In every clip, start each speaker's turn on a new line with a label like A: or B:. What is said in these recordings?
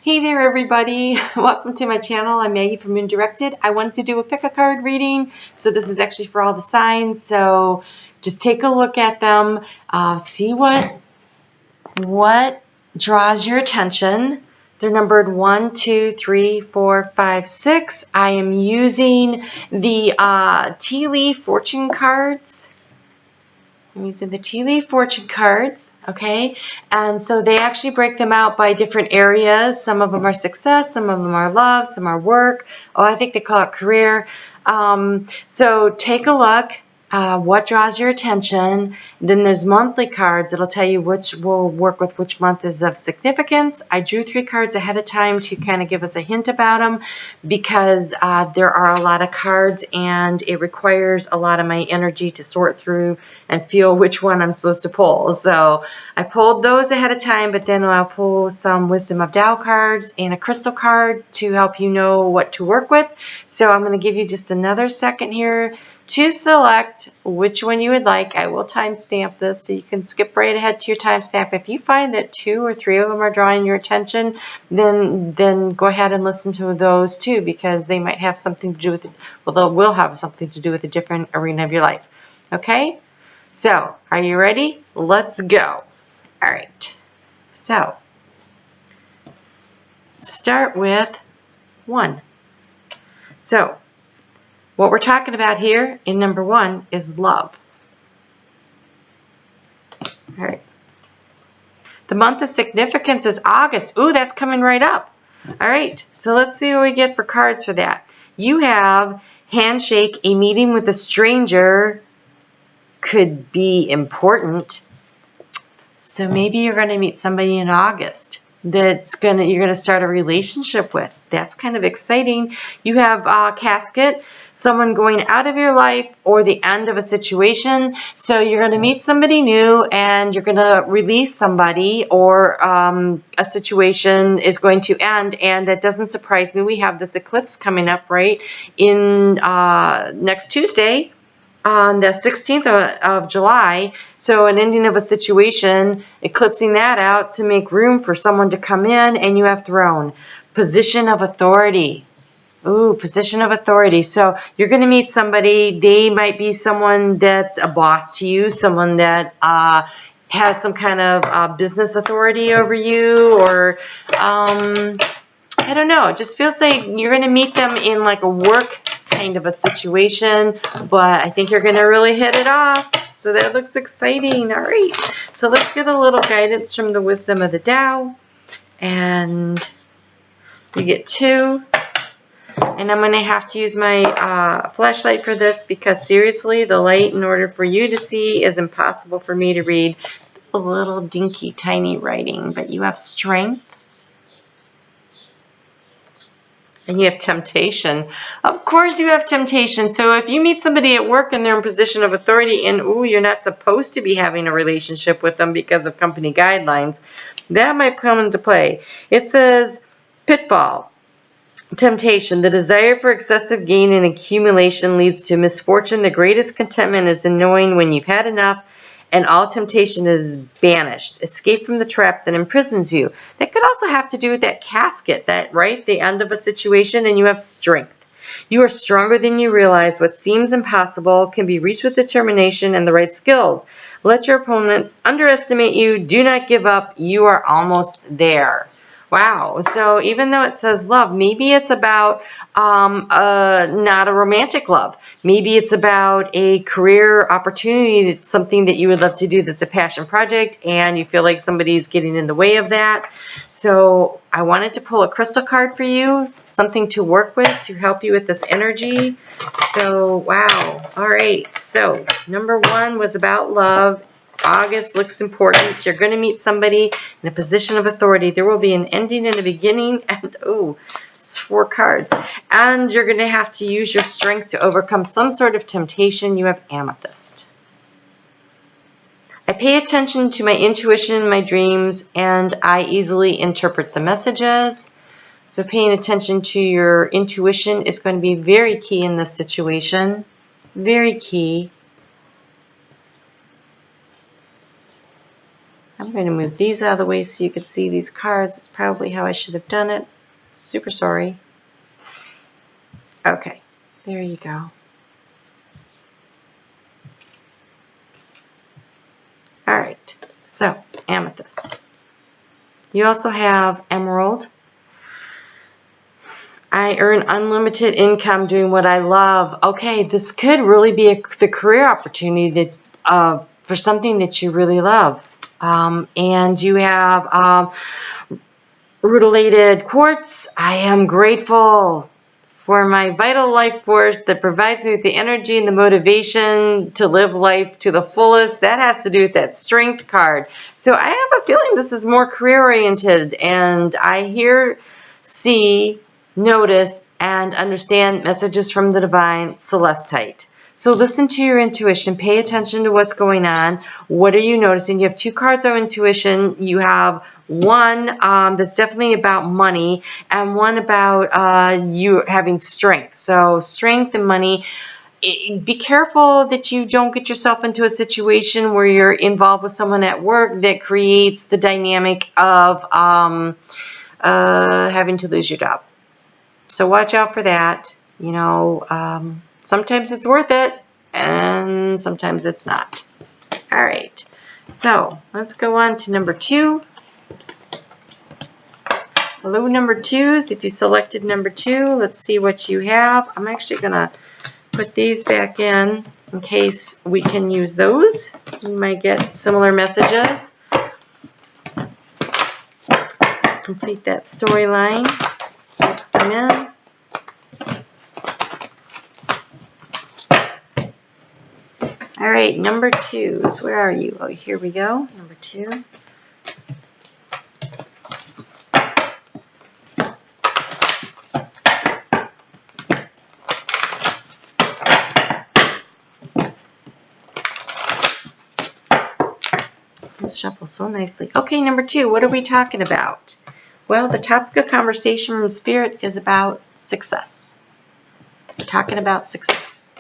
A: Hey there, everybody. Welcome to my channel. I'm Maggie from Indirected. I wanted to do a pick a card reading, so this is actually for all the signs. So just take a look at them, see what draws your attention. They're numbered 1, 2, 3, 4, 5, 6. I am using the tea leaf fortune cards. I'm using the tea leaf fortune cards, okay? And so they actually break them out by different areas. Some of them are success, some of them are love, some are work. Oh, I think they call it career. So take a look. What draws your attention. Then there's monthly cards. It'll tell you which will work with which month is of significance. I drew 3 cards ahead of time to kind of give us a hint about them because there are a lot of cards and it requires a lot of my energy to sort through and feel which one I'm supposed to pull. So I pulled those ahead of time, but then I'll pull some Wisdom of Tao cards and a crystal card to help you know what to work with. So I'm going to give you just another second here to select which one you would like. I will timestamp this so you can skip right ahead to your timestamp. If you find that 2 or 3 of them are drawing your attention, then go ahead and listen to those too, because they might have something to do with it. Well, they will have something to do with a different arena of your life. Okay? So, are you ready? Let's go. All right. So, start with 1. So, what we're talking about here in number 1 is love. All right. The month of significance is August. Ooh, that's coming right up. All right. So let's see what we get for cards for that. You have handshake. A meeting with a stranger could be important. So maybe you're going to meet somebody in August that's you're gonna start a relationship with. That's kind of exciting. You have casket, someone going out of your life or the end of a situation. So you're gonna meet somebody new and you're gonna release somebody, or a situation is going to end, and that doesn't surprise me. We have this eclipse coming up right in next Tuesday, on the 16th of July, so an ending of a situation, eclipsing that out to make room for someone to come in, and you have throne. Position of authority. Ooh, position of authority. So you're going to meet somebody. They might be someone that's a boss to you, someone that has some kind of business authority over you, or I don't know. It just feels like you're going to meet them in like a work kind of a situation, but I think you're going to really hit it off. So that looks exciting. All right. So let's get a little guidance from the Wisdom of the Tao. And we get 2. And I'm going to have to use my flashlight for this because seriously, the light, in order for you to see, is impossible for me to read. A little dinky, tiny writing, but you have strength. And you have temptation. Of course you have temptation. So if you meet somebody at work and they're in position of authority and, ooh, you're not supposed to be having a relationship with them because of company guidelines, that might come into play. It says, pitfall, temptation. The desire for excessive gain and accumulation leads to misfortune. The greatest contentment is in knowing when you've had enough, and all temptation is banished. Escape from the trap that imprisons you. That could also have to do with that casket, that, right, the end of a situation, and you have strength. You are stronger than you realize. What seems impossible can be reached with determination and the right skills. Let your opponents underestimate you. Do not give up. You are almost there. Wow. So even though it says love, maybe it's about not a romantic love. Maybe it's about a career opportunity. It's something that you would love to do that's a passion project, and you feel like somebody's getting in the way of that. So I wanted to pull a crystal card for you, something to work with to help you with this energy. So, wow. All right. So number 1 was about love. August looks important. You're going to meet somebody in a position of authority. There will be an ending and a beginning, and oh, it's 4 cards. And you're going to have to use your strength to overcome some sort of temptation. You have amethyst. I pay attention to my intuition in my dreams, and I easily interpret the messages. So paying attention to your intuition is going to be very key in this situation. Very key. I'm going to move these out of the way so you can see these cards. It's probably how I should have done it. Super sorry. Okay, there you go. All right, so amethyst. You also have emerald. I earn unlimited income doing what I love. Okay, this could really be the career opportunity that for something that you really love. And you have rutilated quartz. I am grateful for my vital life force that provides me with the energy and the motivation to live life to the fullest. That has to do with that strength card. So I have a feeling this is more career oriented, and I see, notice, and understand messages from the divine celestite. So listen to your intuition. Pay attention to what's going on. What are you noticing? You have 2 cards of intuition. You have one that's definitely about money, and one about you having strength. So strength and money. Be careful that you don't get yourself into a situation where you're involved with someone at work that creates the dynamic of having to lose your job. So watch out for that. You know, sometimes it's worth it, and sometimes it's not. All right, so let's go on to number 2. Hello, number 2s. If you selected number 2, let's see what you have. I'm actually going to put these back in case we can use those. You might get similar messages. Complete that storyline. Mix them in. All right, number 2s. Where are you? Oh, here we go. Number 2. This shuffles so nicely. Okay, number 2. What are we talking about? Well, the topic of conversation from Spirit is about success. We're talking about success.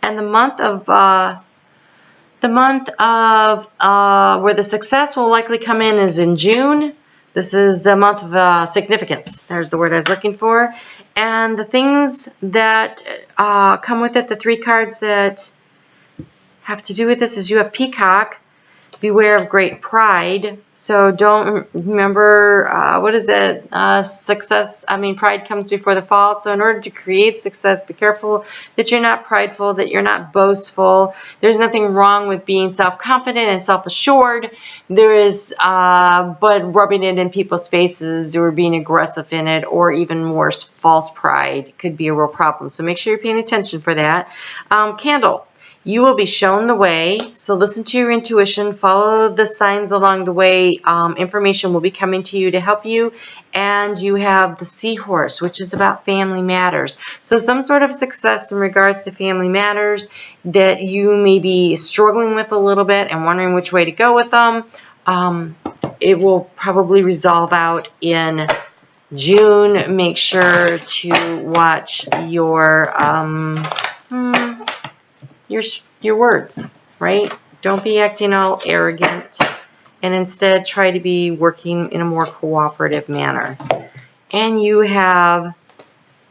A: And the month of where the success will likely come in is in June. This is the month of significance. There's the word I was looking for. And the things that come with it, the 3 cards that have to do with this is you have Peacock. Beware of great pride. So don't remember, what is it? Pride comes before the fall. So in order to create success, be careful that you're not prideful, that you're not boastful. There's nothing wrong with being self-confident and self-assured. There is, but rubbing it in people's faces or being aggressive in it, or even worse, false pride could be a real problem. So make sure you're paying attention for that. Candle. You will be shown the way, so listen to your intuition, follow the signs along the way. Information will be coming to you to help you. And you have the seahorse, which is about family matters. So some sort of success in regards to family matters that you may be struggling with a little bit and wondering which way to go with them. It will probably resolve out in June. Make sure to watch your words, right? Don't be acting all arrogant, and instead try to be working in a more cooperative manner. And you have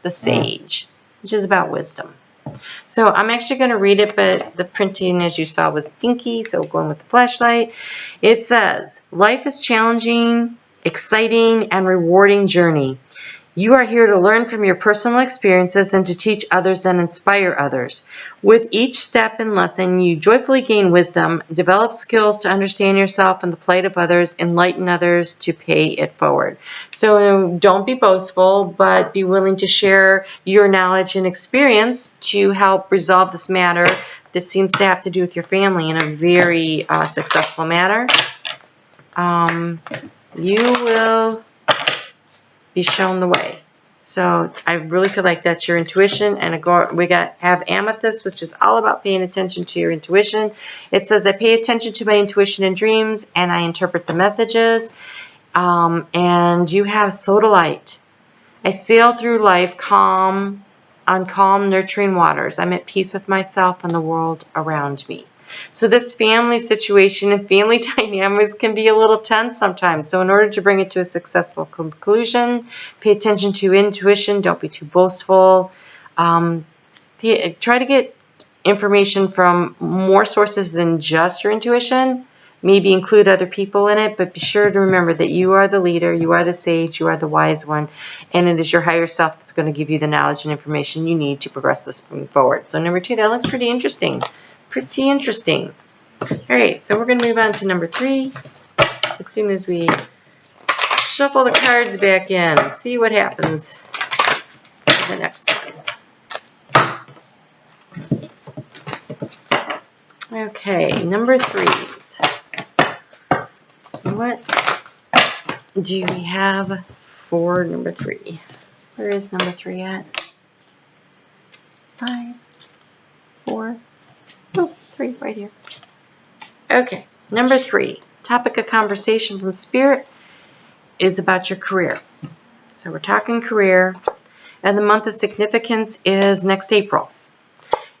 A: the Sage, which is about wisdom. So I'm actually going to read it, but the printing, as you saw, was dinky, so going with the flashlight. It says, life is challenging, exciting, and rewarding journey. You are here to learn from your personal experiences and to teach others and inspire others. With each step and lesson, you joyfully gain wisdom, develop skills to understand yourself and the plight of others, enlighten others to pay it forward. So don't be boastful, but be willing to share your knowledge and experience to help resolve this matter that seems to have to do with your family in a very successful manner. You will be shown the way. So I really feel like that's your intuition. And we have amethyst, which is all about paying attention to your intuition. It says, I pay attention to my intuition and dreams, and I interpret the messages. And you have sodalite. I sail through life on calm, nurturing waters. I'm at peace with myself and the world around me. So this family situation and family dynamics can be a little tense sometimes. So in order to bring it to a successful conclusion, pay attention to intuition. Don't be too boastful. Try to get information from more sources than just your intuition. Maybe include other people in it, but be sure to remember that you are the leader, you are the sage, you are the wise one, and it is your higher self that's going to give you the knowledge and information you need to progress this moving forward. So number 2, that looks pretty interesting. Pretty interesting. All right, so we're going to move on to number 3 as soon as we shuffle the cards back in and see what happens for the next one. Okay, number 3s. What do we have for number 3? Where is number 3 at? It's 5, 4, 3 right here. Okay, number 3. Topic of conversation from Spirit is about your career. So we're talking career, and the month of significance is next April.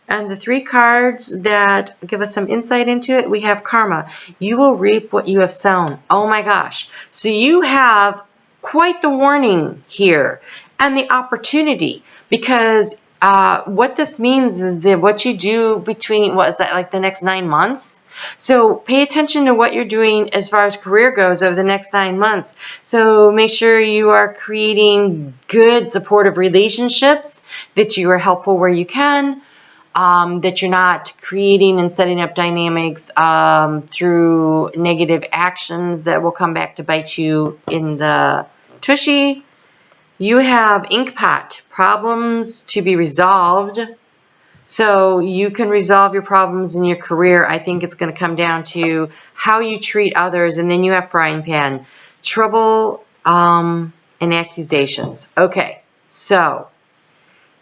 A: And the 3 cards that give us some insight into it, we have karma. You will reap what you have sown. Oh my gosh. So you have quite the warning here and the opportunity, because what this means is that what you do between, what is that, like the next 9 months? So pay attention to what you're doing as far as career goes over the next 9 months. So make sure you are creating good supportive relationships, that you are helpful where you can, that you're not creating and setting up dynamics through negative actions that will come back to bite you in the tushy. You have inkpot, problems to be resolved. So you can resolve your problems in your career. I think it's going to come down to how you treat others. And then you have frying pan, trouble and accusations. Okay, so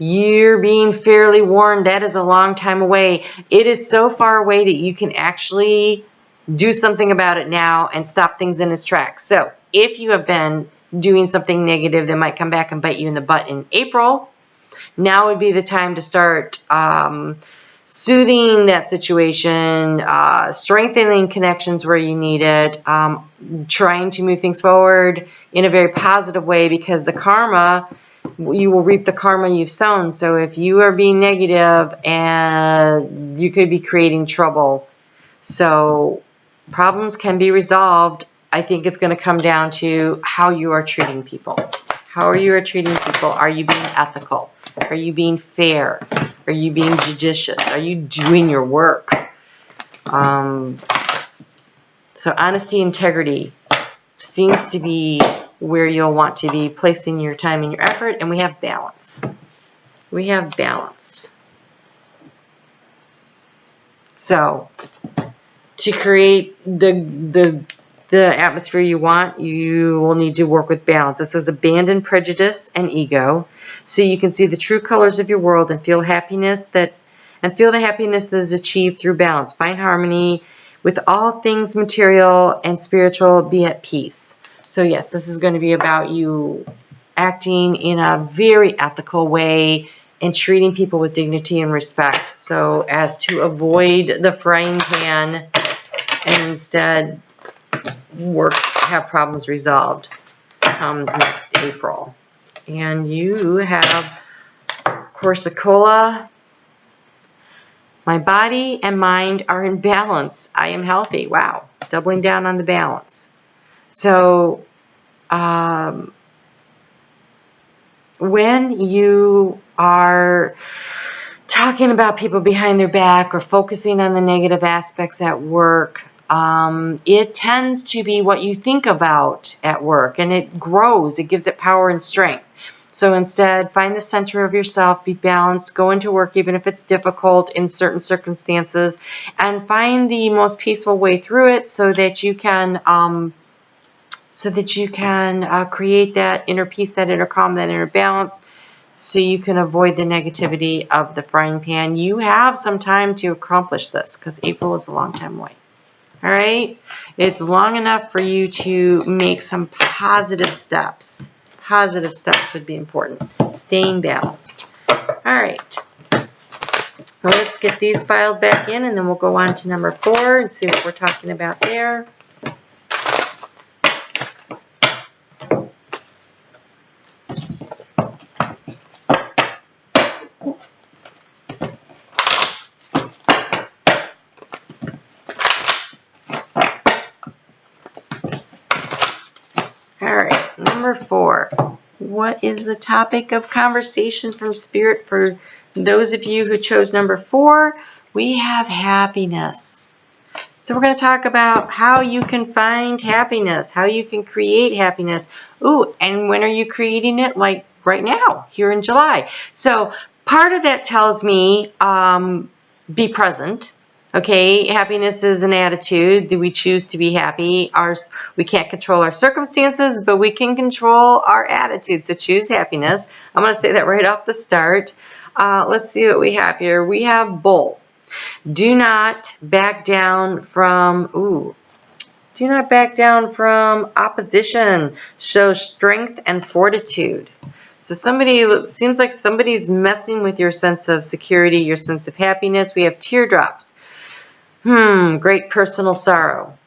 A: you're being fairly warned. That is a long time away. It is so far away that you can actually do something about it now and stop things in its tracks. So if you have been doing something negative that might come back and bite you in the butt in April, now would be the time to start soothing that situation, strengthening connections where you need it, trying to move things forward in a very positive way, because the karma, you will reap the karma you've sown. So if you are being negative, and you could be creating trouble. So problems can be resolved. I think it's going to come down to how you are treating people. How are you treating people? Are you being ethical? Are you being fair? Are you being judicious? Are you doing your work? So honesty, integrity seems to be where you'll want to be placing your time and your effort. And we have balance. We have balance. So to create the atmosphere you want, you will need to work with balance. This is abandon prejudice and ego, so you can see the true colors of your world and feel the happiness that is achieved through balance. Find harmony with all things material and spiritual. Be at peace. So yes, this is going to be about you acting in a very ethical way and treating people with dignity and respect, so as to avoid the frying pan and instead have problems resolved come next April. And you have Corsicola. My body and mind are in balance. I am healthy. Wow. Doubling down on the balance. So when you are talking about people behind their back or focusing on the negative aspects at work, it tends to be what you think about at work, and it grows. It gives it power and strength. So instead, find the center of yourself, be balanced, go into work even if it's difficult in certain circumstances, and find the most peaceful way through it, so that you can create that inner peace, that inner calm, that inner balance, so you can avoid the negativity of the frying pan. You have some time to accomplish this, because April is a long time away. All right? It's long enough for you to make some positive steps. Positive steps would be important. Staying balanced. All right. Well, let's get these filed back in, and then we'll go on to number 4 and see what we're talking about there. All right, number 4. What is the topic of conversation from Spirit for those of you who chose number 4? We have happiness. So we're going to talk about how you can find happiness, how you can create happiness. Ooh, and when are you creating it? Like right now, here in July. So part of that tells me be present. Okay, happiness is an attitude that we choose to be happy. We can't control our circumstances, but we can control our attitude. So choose happiness. I'm going to say that right off the start. Let's see what we have here. We have Bull. Do not back down from, do not back down from opposition. Show strength and fortitude. So seems like somebody's messing with your sense of security, your sense of happiness. We have teardrops. Great personal sorrow.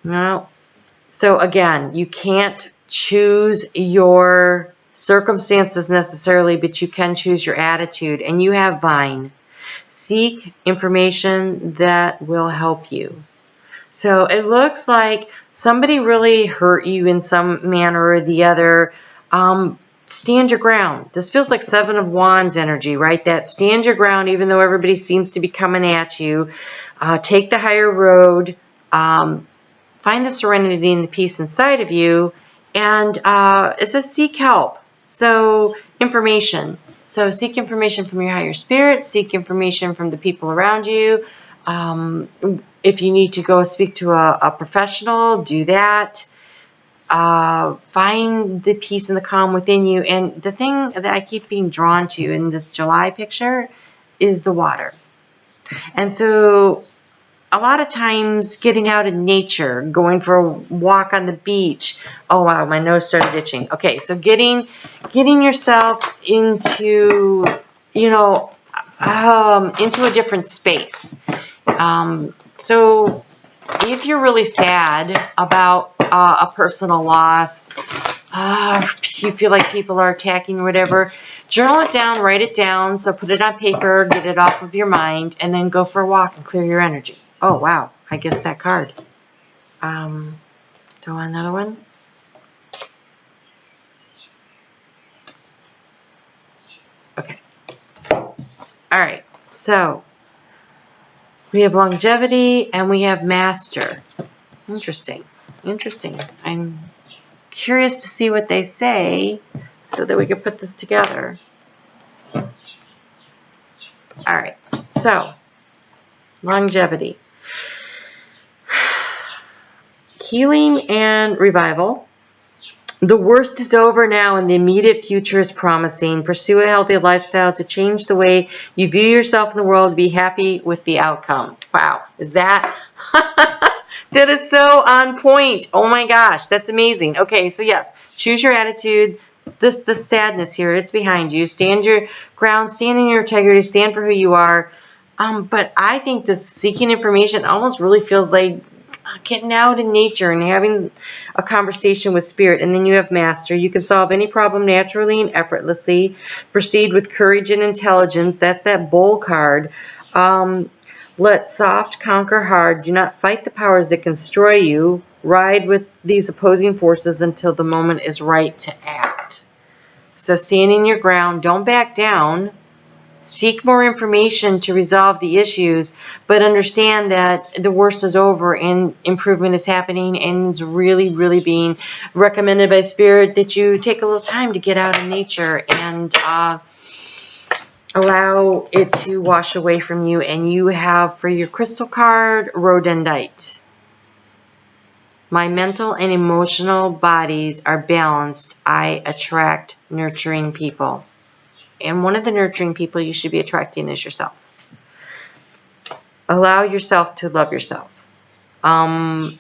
A: No. So again, you can't choose your circumstances necessarily, but you can choose your attitude. And you have Vine. Seek information that will help you. So it looks like somebody really hurt you in some manner or the other. Stand your ground. This feels like 7 of Wands energy, right? That stand your ground even though everybody seems to be coming at you. Take the higher road. Find the serenity and the peace inside of you. And it says seek help. So information. So seek information from your higher spirit. Seek information from the people around you. If you need to go speak to a professional, do that. Find the peace and the calm within you. And the thing that I keep being drawn to in this July picture is the water. And so a lot of times getting out in nature, going for a walk on the beach. Oh, wow, my nose started itching. Okay, so getting yourself into, into a different space. So if you're really sad about a personal loss, you feel like people are attacking or whatever, journal it down, write it down. So put it on paper, get it off of your mind, and then go for a walk and clear your energy. Oh, wow. I guess that card. Do I want another one? Okay. All right. So we have longevity and we have master. Interesting. Interesting. I'm curious to see what they say so that we can put this together. All right. So longevity. Healing and revival. The worst is over now and the immediate future is promising. Pursue a healthy lifestyle to change the way you view yourself in the world, to be happy with the outcome. Wow. Is that? That is so on point. Oh my gosh. That's amazing. Okay. So yes, choose your attitude. The sadness here, it's behind you. Stand your ground, stand in your integrity, stand for who you are. But I think this seeking information almost really feels like getting out in nature and having a conversation with spirit. And then you have master. You can solve any problem naturally and effortlessly. Proceed with courage and intelligence. That's that Bull card. Let soft conquer hard. Do not fight the powers that can destroy you. Ride with these opposing forces until the moment is right to act. So standing your ground. Don't back down. Seek more information to resolve the issues, but understand that the worst is over and improvement is happening, and it's really, really being recommended by Spirit that you take a little time to get out in nature and allow it to wash away from you. And you have for your crystal card, rhodonite. My mental and emotional bodies are balanced. I attract nurturing people. And one of the nurturing people you should be attracting is yourself. Allow yourself to love yourself. But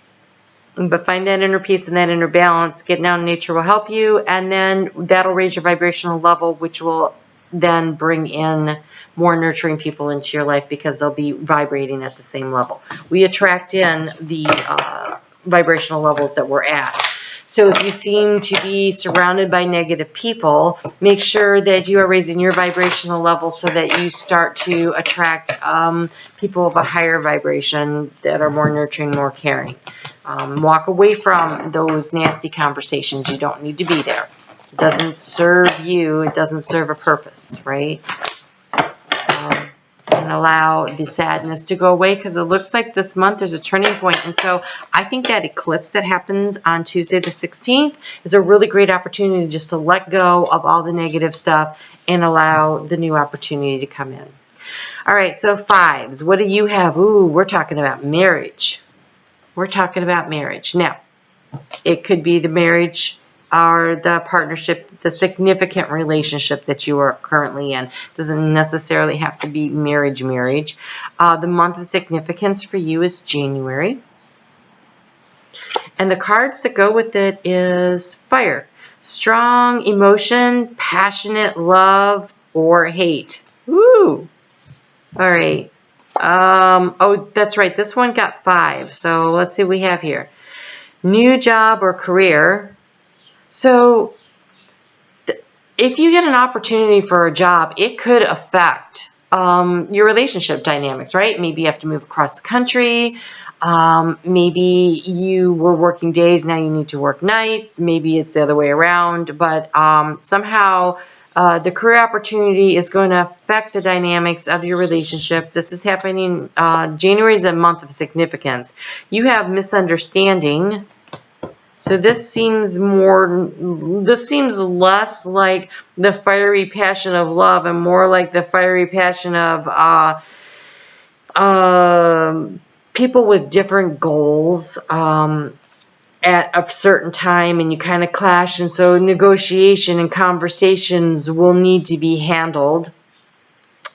A: find that inner peace and that inner balance. Getting out in nature will help you. And then that'll raise your vibrational level, which will then bring in more nurturing people into your life because they'll be vibrating at the same level. We attract in the vibrational levels that we're at. So if you seem to be surrounded by negative people, make sure that you are raising your vibrational level so that you start to attract people of a higher vibration that are more nurturing, more caring. Walk away from those nasty conversations. You don't need to be there. It doesn't serve you. It doesn't serve a purpose, right? So, and allow the sadness to go away, because it looks like this month there's a turning point. And so I think that eclipse that happens on Tuesday the 16th is a really great opportunity just to let go of all the negative stuff and allow the new opportunity to come in. All right, so fives. What do you have? Ooh, we're talking about marriage. We're talking about marriage. Now, it could be the marriage or the partnership, the significant relationship that you are currently in. Doesn't necessarily have to be marriage. The month of significance for you is January. And the cards that go with it is fire. Strong emotion, passionate love, or hate. Woo! All right. Oh, that's right. This one got 5. So let's see what we have here. New job or career. So if you get an opportunity for a job, it could affect your relationship dynamics, right? Maybe you have to move across the country. Maybe you were working days, now you need to work nights. Maybe it's the other way around. But somehow the career opportunity is going to affect the dynamics of your relationship. This is happening. January is a month of significance. You have misunderstanding. So this seems less like the fiery passion of love and more like the fiery passion of people with different goals at a certain time, and you kind of clash, and so negotiation and conversations will need to be handled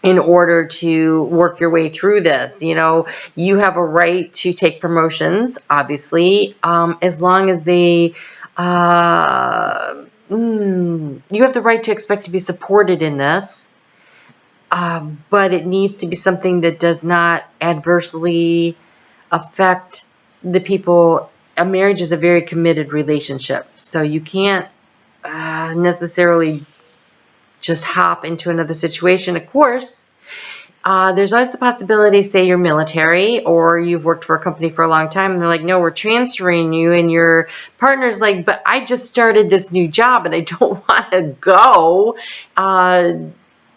A: in order to work your way through this. You know, you have a right to take promotions, obviously, as long as they, you have the right to expect to be supported in this, but it needs to be something that does not adversely affect the people. A marriage is a very committed relationship, so you can't necessarily just hop into another situation. Of course, there's always the possibility, say you're military or you've worked for a company for a long time, and they're like, no, we're transferring you, and your partner's like, but I just started this new job and I don't want to go,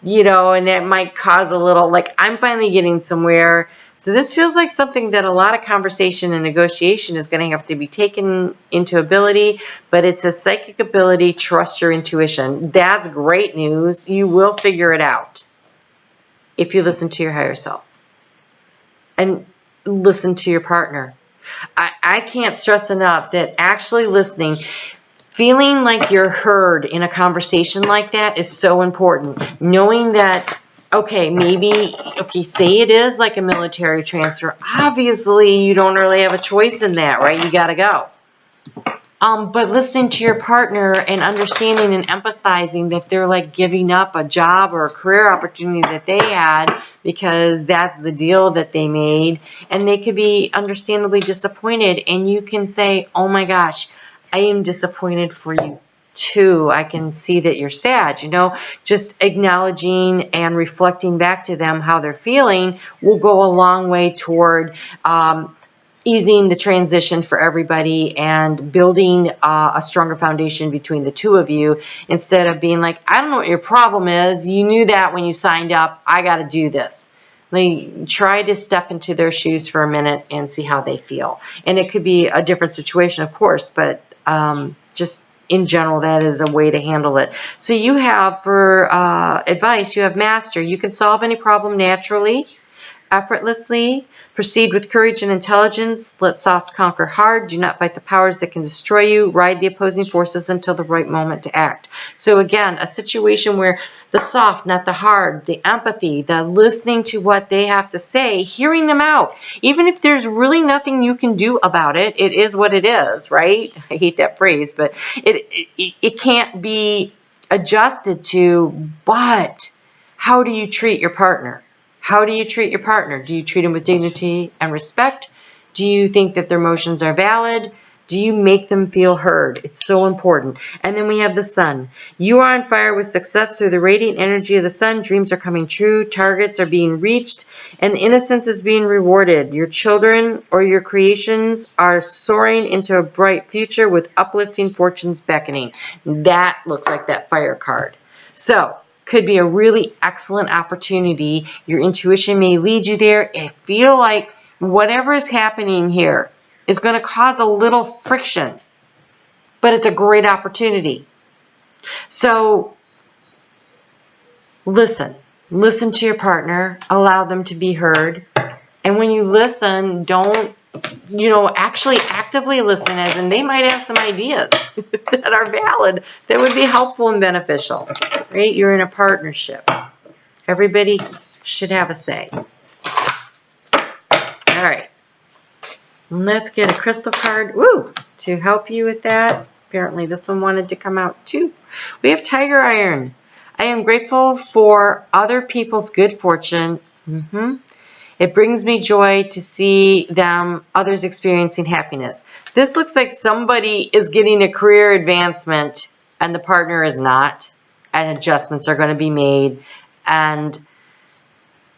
A: you know, and that might cause a little, like, I'm finally getting somewhere. So this feels like something that a lot of conversation and negotiation is going to have to be taken into ability, but it's a psychic ability. Trust your intuition. That's great news. You will figure it out if you listen to your higher self and listen to your partner. I can't stress enough that actually listening, feeling like you're heard in a conversation like that is so important. Knowing that, okay, say it is like a military transfer. Obviously, you don't really have a choice in that, right? You got to go. But listening to your partner and understanding and empathizing that they're like giving up a job or a career opportunity that they had because that's the deal that they made, and they could be understandably disappointed, and you can say, oh my gosh, I am disappointed for you too. I can see that you're sad. You know, just acknowledging and reflecting back to them how they're feeling will go a long way toward easing the transition for everybody and building a stronger foundation between the two of you, instead of being like, I don't know what your problem is. You knew that when you signed up. I got to do this. Like, try to step into their shoes for a minute and see how they feel. And it could be a different situation, of course, but just in general, that is a way to handle it. So you have, for advice, you have master. You can solve any problem naturally, effortlessly. Proceed with courage and intelligence. Let soft conquer hard. Do not fight the powers that can destroy you. Ride the opposing forces until the right moment to act. So again, a situation where the soft, not the hard, the empathy, the listening to what they have to say, hearing them out. Even if there's really nothing you can do about it, it is what it is, right? I hate that phrase, but it can't be adjusted to, but how do you treat your partner? How do you treat your partner? Do you treat them with dignity and respect? Do you think that their emotions are valid? Do you make them feel heard? It's so important. And then we have the sun. You are on fire with success through the radiant energy of the sun. Dreams are coming true. Targets are being reached. And innocence is being rewarded. Your children or your creations are soaring into a bright future with uplifting fortunes beckoning. That looks like that fire card. So, could be a really excellent opportunity. Your intuition may lead you there. I feel like whatever is happening here is going to cause a little friction, but it's a great opportunity. So listen to your partner, allow them to be heard. And when you listen, don't, actually actively listen, as in they might have some ideas that are valid, that would be helpful and beneficial, right? You're in a partnership. Everybody should have a say. All right. Let's get a crystal card, to help you with that. Apparently this one wanted to come out too. We have Tiger Iron. I am grateful for other people's good fortune. It brings me joy to see others experiencing happiness. This looks like somebody is getting a career advancement and the partner is not, and adjustments are going to be made. And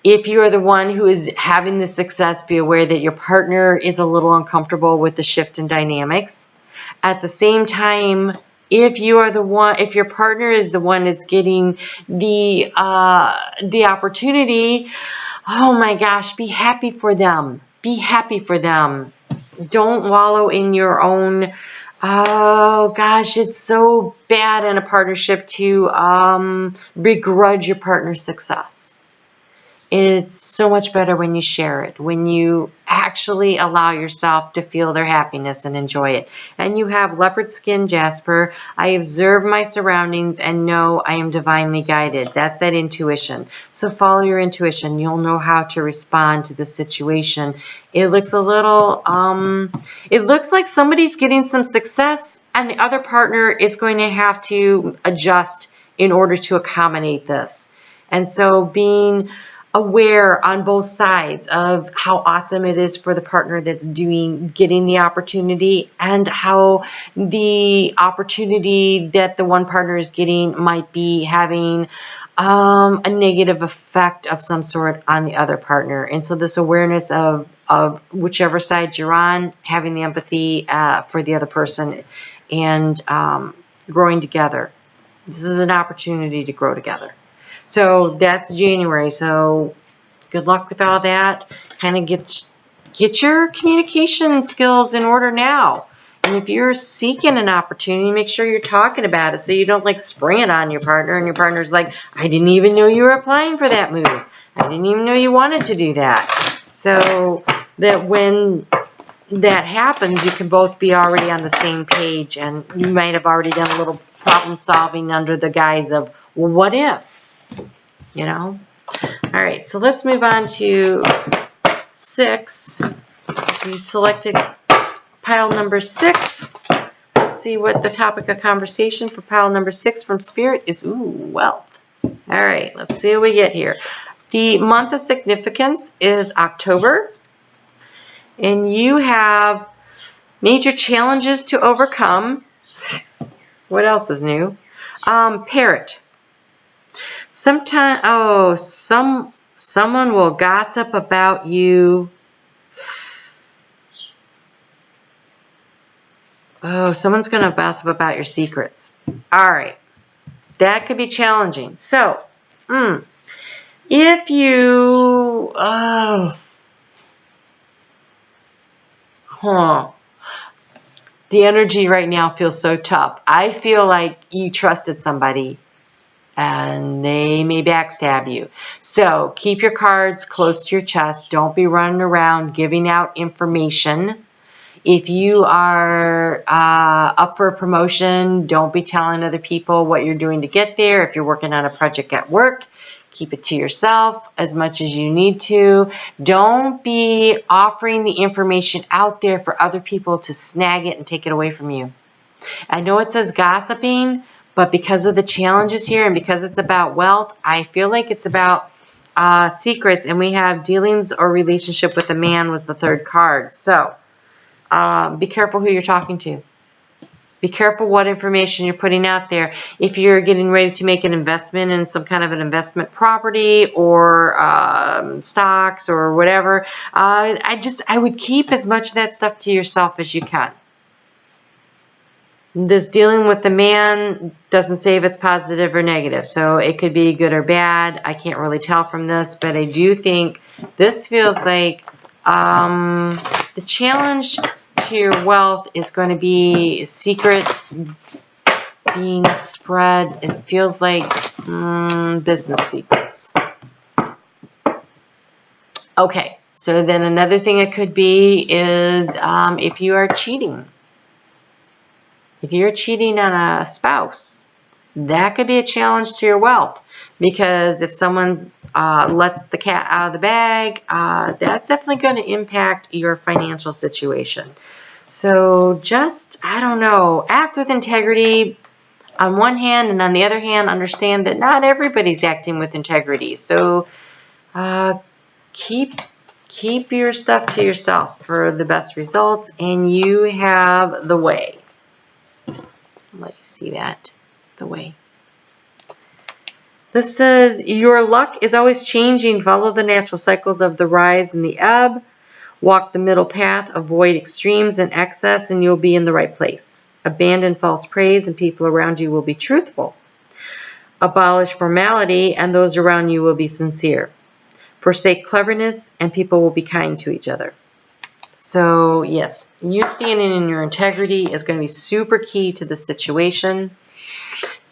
A: if you are the one who is having the success, be aware that your partner is a little uncomfortable with the shift in dynamics. At the same time, if your partner is the one that's getting the opportunity, oh my gosh, be happy for them. Be happy for them. Don't wallow in your own, oh gosh, it's so bad in a partnership to begrudge your partner's success. It's so much better when you share it, when you actually allow yourself to feel their happiness and enjoy it. And you have leopard skin, Jasper. I observe my surroundings and know I am divinely guided. That's that intuition. So follow your intuition. You'll know how to respond to the situation. It looks a little, it looks like somebody's getting some success and the other partner is going to have to adjust in order to accommodate this. And so being aware on both sides of how awesome it is for the partner that's getting the opportunity, and how the opportunity that the one partner is getting might be having a negative effect of some sort on the other partner. And so this awareness of whichever side you're on, having the empathy for the other person, and growing together. This is an opportunity to grow together. So that's January. So good luck with all that. Kind of get your communication skills in order now. And if you're seeking an opportunity, make sure you're talking about it so you don't like spring it on your partner and your partner's like, I didn't even know you were applying for that move. I didn't even know you wanted to do that. So that when that happens, you can both be already on the same page, and you might have already done a little problem solving under the guise of, well, what if? All right, so let's move on to 6. You selected pile number 6. Let's see what the topic of conversation for pile number 6 from Spirit is. Wealth. All right, let's see what we get here. The month of significance is October, and you have major challenges to overcome. What else is new? Parrot. Someone will gossip about you. Oh, someone's going to gossip about your secrets. All right. That could be challenging. So, if you, the energy right now feels so tough. I feel like you trusted somebody and they may backstab you. So keep your cards close to your chest. Don't be running around giving out information. If you are up for a promotion, don't be telling other people what you're doing to get there. If you're working on a project at work, keep it to yourself as much as you need to. Don't be offering the information out there for other people to snag it and take it away from you. I know it says gossiping, But because of the challenges here and because it's about wealth, I feel like it's about secrets. And we have dealings or relationship with a man was the third card. So be careful who you're talking to. Be careful what information you're putting out there. If you're getting ready to make an investment in some kind of an investment property or stocks or whatever, I would keep as much of that stuff to yourself as you can. This dealing with the man doesn't say if it's positive or negative, so it could be good or bad. I can't really tell from this, but I do think this feels like the challenge to your wealth is going to be secrets being spread. It feels like business secrets. Okay, so then another thing it could be is if you are cheating. If you're cheating on a spouse, that could be a challenge to your wealth, because if someone lets the cat out of the bag, that's definitely going to impact your financial situation. So just, I don't know, act with integrity on one hand, and on the other hand, understand that not everybody's acting with integrity. So keep your stuff to yourself for the best results, and you have the way. Let you see that, the way. This says, your luck is always changing. Follow the natural cycles of the rise and the ebb. Walk the middle path. Avoid extremes and excess, and you'll be in the right place. Abandon false praise, and people around you will be truthful. Abolish formality, and those around you will be sincere. Forsake cleverness, and people will be kind to each other. So, yes, you standing in your integrity is going to be super key to the situation.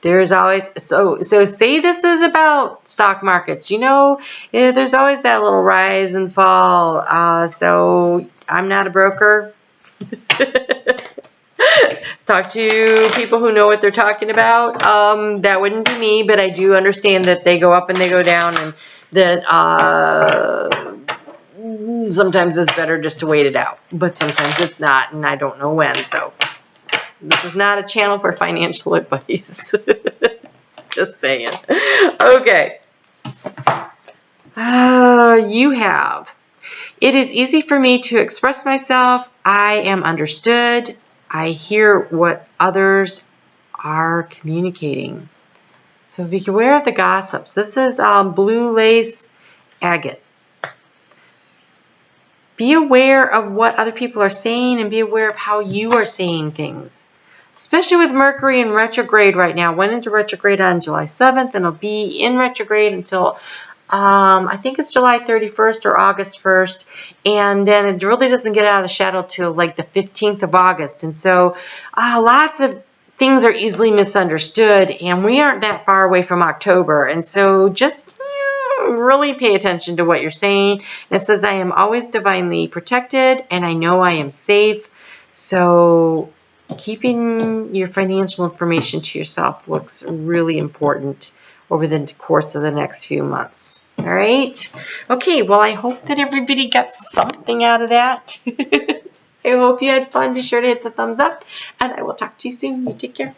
A: There's always, so say this is about stock markets. You know, there's always that little rise and fall. So, I'm not a broker. Talk to people who know what they're talking about. That wouldn't be me, but I do understand that they go up and they go down, and that sometimes it's better just to wait it out, but sometimes it's not, and I don't know when. So this is not a channel for financial advice. Just saying. Okay. You have. It is easy for me to express myself. I am understood. I hear what others are communicating. So be aware of the gossips. This is blue lace agate. Be aware of what other people are saying, and be aware of how you are saying things. Especially with Mercury in retrograde right now. Went into retrograde on July 7th, and it'll be in retrograde until I think it's July 31st or August 1st. And then it really doesn't get out of the shadow till like the 15th of August. And so lots of things are easily misunderstood, and we aren't that far away from October. And so just really pay attention to what you're saying. And it says, I am always divinely protected, and I know I am safe. So keeping your financial information to yourself looks really important over the course of the next few months. All right? Okay, well, I hope that everybody got something out of that. I hope you had fun. Be sure to hit the thumbs up, and I will talk to you soon. You take care.